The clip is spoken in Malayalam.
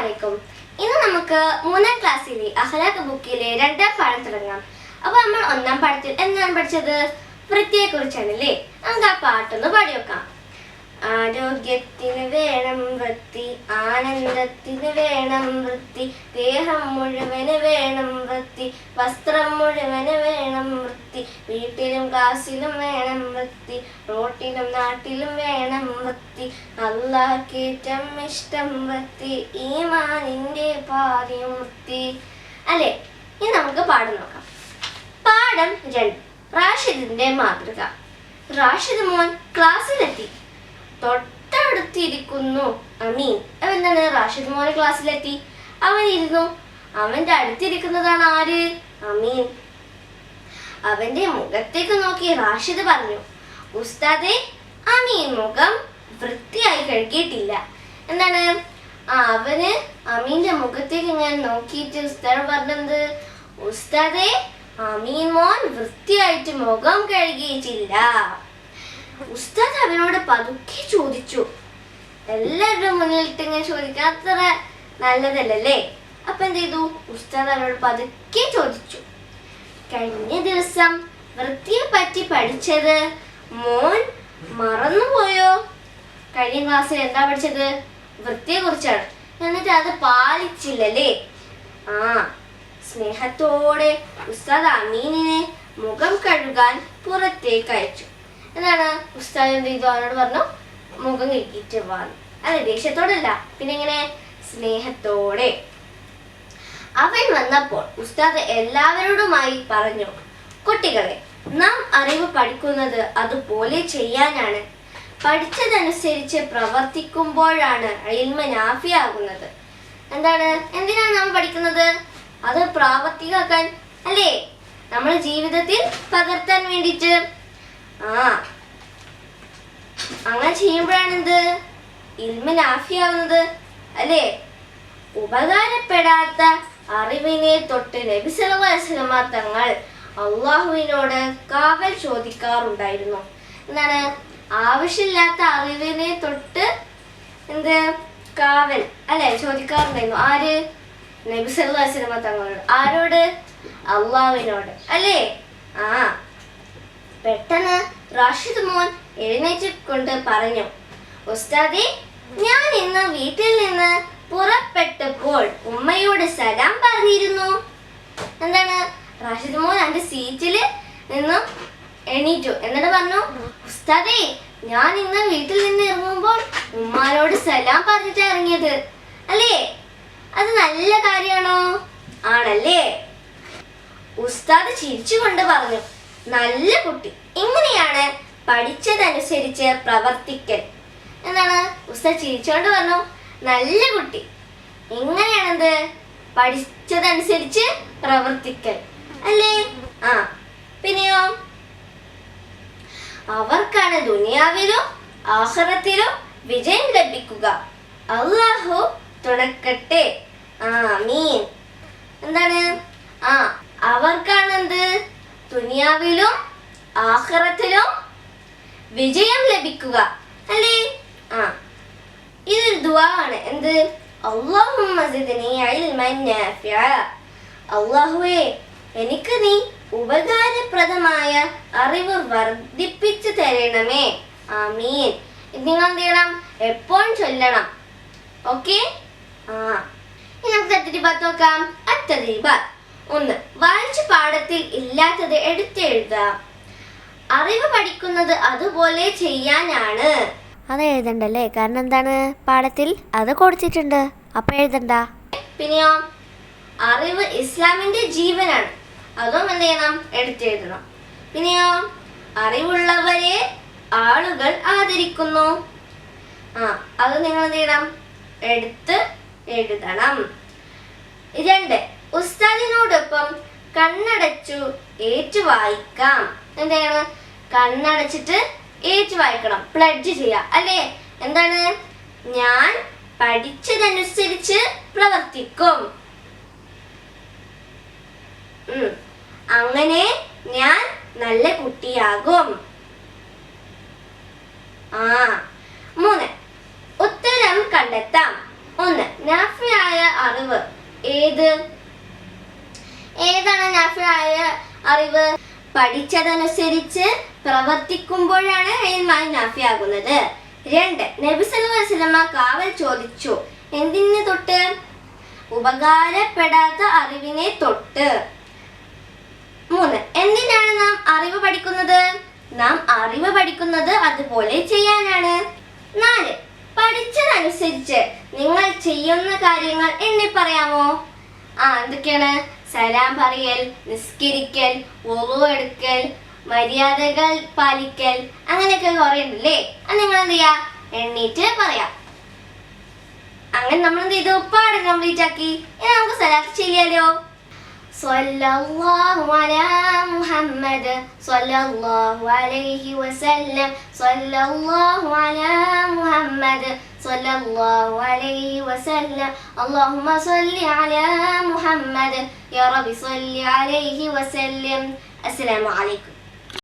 അസ്സലാമലൈക്കും. ഇന്ന് നമുക്ക് 3ാം ക്ലാസ്സിലെ അഖ്ലാഖ് ബുക്കിലെ 2ാം പാഠം തുടങ്ങാം. അപ്പോൾ നമ്മൾ 1ാം പാഠത്തിൽ എന്താണ് പഠിച്ചത്? വൃത്തിയെ കുറിച്ചാണല്ലേ. നമുക്ക് ആ പാട്ടൊന്ന് പാടി വെക്കാം. ആരോഗ്യത്തിന് വേണം വൃത്തി, ആനന്ദത്തിന് വേണം വൃത്തി, ദേഹം മുഴുവന് വേണം വൃത്തി, വസ്ത്രം മുഴുവന് വേണം വൃത്തി, വീട്ടിലും ക്ലാസ്സിലും വേണം വൃത്തി, റോട്ടിലും നാട്ടിലും വേണം വൃത്തി, അല്ലാഹ്ക്കേറ്റം ഇഷ്ടം വൃത്തി, ഈമാനിന്റെ പാദ്യം വൃത്തി. അല്ലേ? ഇനി നമുക്ക് പാഠം നോക്കാം. പാഠം 2, റാഷിദിന്റെ മാതൃക. റാഷിദ് മോൻ ക്ലാസ്സിലെത്തി. തൊട്ടടുത്തിരിക്കുന്നു അമീൻ. എന്താണ്? റാഷിദ് മോൻ ക്ലാസ്സിലെത്തി. അവൻ ഇരുന്നു. അവന്റെ അടുത്തിരിക്കുന്നതാണ് ആര്? അമീൻ. അവന്റെ മുഖത്തേക്ക് നോക്കി റാഷിദ് പറഞ്ഞു, ഉസ്താദേ, അമീൻ മുഖം വൃത്തിയായി കഴുകിയിട്ടില്ല. എന്താണ്? അവന് അമീന്റെ മുഖത്തേക്ക് ഇങ്ങനെ നോക്കിയിട്ട് ഉസ്താദ് പറഞ്ഞത്, ഉസ്താദേ, അമീൻ മോൻ വൃത്തിയായിട്ട് മുഖം കഴുകിയിട്ടില്ല. ഉസ്താദ് അവനോട് പതുക്കെ ചോദിച്ചു. എല്ലാവരുടെ മുന്നിലിട്ട് ഇങ്ങനെ ചോദിക്കാൻ അത്ര നല്ലതല്ലേ. അപ്പൊ എന്ത് ചെയ്തു? ഉസ്താദ് അവനോട് പതുക്കെ ചോദിച്ചു, കഴിഞ്ഞ ദിവസം വൃത്തിയെ പറ്റി പഠിച്ചത് മോൻ മറന്നുപോയോ? കഴിഞ്ഞ ക്ലാസ്സിൽ എന്താ പഠിച്ചത്? വൃത്തിയെ കുറിച്ചാണ്. എന്നിട്ട് അത് പാലിച്ചില്ലല്ലേ. സ്നേഹത്തോടെ ഉസ്താദ് അമീനിനെ മുഖം കഴുകാൻ പുറത്തേക്ക് അയച്ചു. എന്താണ്? ഉസ്താദ് എന്ത് ചെയ്തു? അവനോട് പറഞ്ഞു, മുഖം കഴുകിയിട്ട് വന്നു. അല്ലെ, ദേഷ്യത്തോടല്ല, പിന്നെ എങ്ങനെ? സ്നേഹത്തോടെ. അവൻ വന്നപ്പോൾ ഉസ്താദ് എല്ലാവരോടുമായി പറഞ്ഞു, കുട്ടികളെ, നാം അറിവ് പഠിക്കുന്നത് അതുപോലെ ചെയ്യാനാണ്. പഠിച്ചതനുസരിച്ച് പ്രവർത്തിക്കുമ്പോഴാണ് ഇൽമ് നാഫിയാകുന്നത്. എന്താണ്? എന്തിനാണ് നാം പഠിക്കുന്നത്? അത് പ്രാവർത്തികമാക്കാൻ അല്ലേ? നമ്മുടെ ജീവിതത്തിൽ പകർത്താൻ വേണ്ടിയിട്ട്. അങ്ങനെ ചെയ്യുമ്പോഴാണ് എന്ത്? ഇൽമ് നാഫിയാവുന്നത് അല്ലേ? ഉപകാരപ്പെടാത്ത അറിവിനെ തൊട്ട് നബി സല്ലല്ലാഹു അലൈഹി വസല്ലമ തങ്ങൾ അള്ളാഹുവിനോട് കാവൽ ചോദിക്കാറുണ്ടായിരുന്നു. എന്താണ്? ആവശ്യമില്ലാത്ത അറിവിനെ തൊട്ട് എന്ത്? കാവൽ അല്ലെ ചോദിക്കാറുണ്ടായിരുന്നു. ആര്? നബി സല്ലല്ലാഹു അലൈഹി വസല്ലമ തങ്ങളോട്. ആരോട്? അള്ളാഹുവിനോട് അല്ലേ? പെട്ടെന്ന് റാഷിദ് മോൻ എഴുന്നേറ്റ് കൊണ്ട് പറഞ്ഞു, ഉസ്താദേ, ഞാൻ ഇന്ന് വീട്ടിൽ നിന്ന് പുറപ്പെട്ടപ്പോൾ ഉമ്മയോട് സലാം പറഞ്ഞിരുന്നു. എന്താണ്? റാഷിദ് മോൻ അവന്റെ സീറ്റിൽ നിന്നും എണീറ്റു. എന്നിട്ട് പറഞ്ഞു, ഉസ്താദേ, ഞാൻ ഇന്ന് വീട്ടിൽ നിന്ന് ഇറങ്ങുമ്പോൾ ഉമ്മാനോട് സലാം പറഞ്ഞിട്ടാ ഇറങ്ങിയത് അല്ലേ? അത് നല്ല കാര്യമാണോ? ആണല്ലേ? ഉസ്താദ് ചിരിച്ചുകൊണ്ട് പറഞ്ഞു, നല്ല കുട്ടി, ഇങ്ങനെയാണ് പഠിച്ചതനുസരിച്ച് പ്രവർത്തിക്കൽ. എന്താണ്? ഉസ്താദ് ചിരിച്ചുകൊണ്ട് പറഞ്ഞു, നല്ല കുട്ടി, ഇങ്ങനെയാണെന്ത്? പഠിച്ചതനുസരിച്ച് പ്രവർത്തിക്കൽ അല്ലേ? പിന്നെയോ, അവർക്കാണ് ദുനിയാവിലും ആഖിറത്തിലും വിജയം ലഭിക്കുക. അല്ലാഹു തുണക്കട്ടെ. ആമീൻ. എന്താണ്? അവർക്കാണെന്ത്? ദുനിയാവിലും ആഖിറത്തിലും വിജയം ലഭിക്കുക അല്ലേ? ഇതൊരു ദുആ ആണ്. എന്ത്? അല്ലാഹുമ്മ സിദ്നി ഇൽമൻ നാഫിഅ. അല്ലാഹുവേ, എനിക്ക് നീ ഉപകാരപ്രദമായ അറിവ് വർദ്ധിപ്പിച്ചു തരണമേ. ആമീൻ. നിങ്ങൾ എന്ത് ചെയ്യണം? എപ്പോഴും ചൊല്ലണം. ഓക്കെ? ഇനി നമുക്ക് അത്തരീബാത്ത് നോക്കാം. അത്തരീബാത്ത് 1. വായിച്ച പാഠത്തിൽ ഇല്ലാത്തത് എടുത്തെഴുതാം. അറിവ് പഠിക്കുന്നത് അതുപോലെ ചെയ്യാനാണ്. അത് എഴുതണ്ടല്ലേ, കാരണം എന്താണ്? പാഠത്തിൽ അത് കൊടുത്തിട്ടുണ്ട്, അപ്പൊ എഴുതണ്ട. പിന്നെയോ, അറിവ് ഇസ്ലാമിന്റെ ജീവനാണ്. അതും എന്ത് ചെയ്യണം? എടുത്തെഴുതണം. പിന്നെയോ, അറിവുള്ളവരെ ആളുകൾ ആദരിക്കുന്നു. അത് നിങ്ങൾ എന്ത് ചെയ്യണം? എടുത്ത് എഴുതണം. 2. ഉസ്താദിനോടൊപ്പം കണ്ണടച്ചു ഏറ്റു വായിക്കാം. എന്താണ്? കണ്ണടച്ചിട്ട് ഏറ്റു വായിക്കണം. പ്ലഡ്ജ് ചെയ്യാം അല്ലേ? എന്താണ്? ഞാൻ പഠിച്ചതനുസരിച്ച് പ്രവർത്തിക്കും. അങ്ങനെ ഞാൻ നല്ല കുട്ടിയാകും. 3. ഉത്തരം കണ്ടെത്താം. 1. നാഫിയായ ഏതാണ് നാഫിയായ അറിവ്? പഠിച്ചതനുസരിച്ച് പ്രവർത്തിക്കുമ്പോഴാണ് ഇൽമായി നാഫിയാകുന്നത്. 2. നബി സല്ലല്ലാഹു അലൈഹി വസല്ലമ കാവൽ ചോദിച്ചു. എന്തിനെ തൊട്ട്? ഉപകാരപ്പെടാത്ത അറിവിനെ തൊട്ട്. 3. എന്തിനാണ് നാം അറിവ് പഠിക്കുന്നത്? നാം അറിവ് പഠിക്കുന്നത് അതുപോലെ ചെയ്യാനാണ്. 4. പഠിച്ചതനുസരിച്ച് നിങ്ങൾ ചെയ്യുന്ന കാര്യങ്ങൾ എണ്ണി പറയാമോ? എന്തൊക്കെയാണ്? സലാം പറയൽ, നിസ്കരിക്കൽ, വുളു എടുക്കൽ, മര്യാദകൾ പാലിക്കൽ, അങ്ങനെയൊക്കെ കുറെ ഉണ്ടല്ലേ. അത് നിങ്ങൾ എന്ത് ചെയ്യാ? എണ്ണീറ്റ് പറയാം. അങ്ങനെ നമ്മൾ എന്ത് ചെയ്തു? പാഠം കംപ്ലീറ്റ് ആക്കി. ഇനി നമുക്ക് സലാത്ത് ചെയ്യാലോ. സ്വല്ലല്ലാഹു അലാ മുഹമ്മദ് സ്വല്ലല്ലാഹു അലൈഹി വസല്ലം സ്വല്ലല്ലാഹു അലാ മുഹമ്മദ് സ്വല്ലല്ലാഹു അലൈഹി വസല്ലം അല്ലാഹുമ്മ സ്വല്ലി അലാ മുഹമ്മദ് യാ റബ്ബി സ്വല്ലി അലൈഹി വസല്ലം. അസ്സലാമു അലൈക്കും.